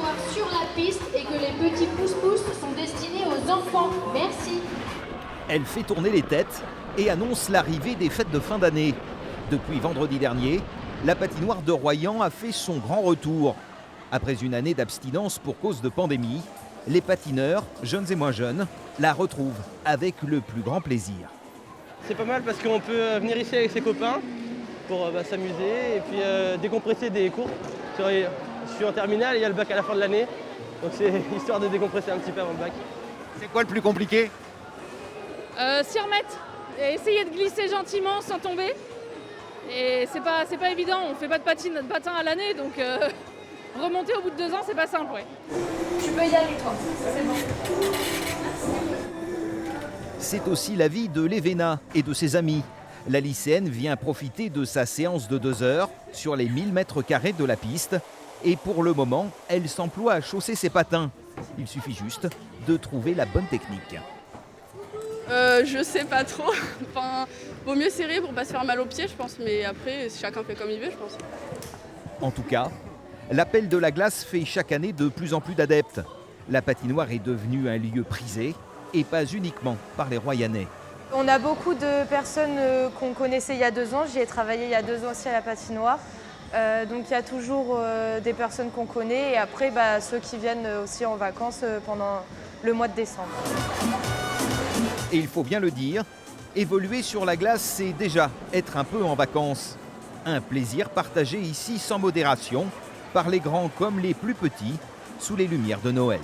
patinoire sur la piste et que les petits pouces-pouces sont destinés aux enfants. Merci. Elle fait tourner les têtes et annonce l'arrivée des fêtes de fin d'année. Depuis vendredi dernier, la patinoire de Royan a fait son grand retour. Après une année d'abstinence pour cause de pandémie, les patineurs, jeunes et moins jeunes, la retrouvent avec le plus grand plaisir. C'est pas mal parce qu'on peut venir ici avec ses copains pour s'amuser et puis décompresser des cours. Je suis en terminale et il y a le bac à la fin de l'année, donc c'est histoire de décompresser un petit peu avant le bac. C'est quoi le plus compliqué ? S'y remettre et essayer de glisser gentiment sans tomber. Et c'est pas évident, on fait pas de patin à l'année, donc remonter au bout de 2 ans, c'est pas simple. Ouais. Tu peux y aller, toi. C'est bon. C'est aussi l'avis de Lévena et de ses amis. La lycéenne vient profiter de sa séance de 2 heures sur les 1000 mètres carrés de la piste. Et pour le moment, elle s'emploie à chausser ses patins. Il suffit juste de trouver la bonne technique. Je sais pas trop. Enfin, vaut mieux serrer pour pas se faire mal aux pieds, je pense. Mais après, chacun fait comme il veut, je pense. En tout cas, l'appel de la glace fait chaque année de plus en plus d'adeptes. La patinoire est devenue un lieu prisé et pas uniquement par les Royanais. On a beaucoup de personnes qu'on connaissait il y a 2 ans. J'y ai travaillé il y a 2 ans aussi à la patinoire. Donc il y a toujours des personnes qu'on connaît et après ceux qui viennent aussi en vacances pendant le mois de décembre. Et il faut bien le dire, évoluer sur la glace, c'est déjà être un peu en vacances. Un plaisir partagé ici sans modération par les grands comme les plus petits sous les lumières de Noël.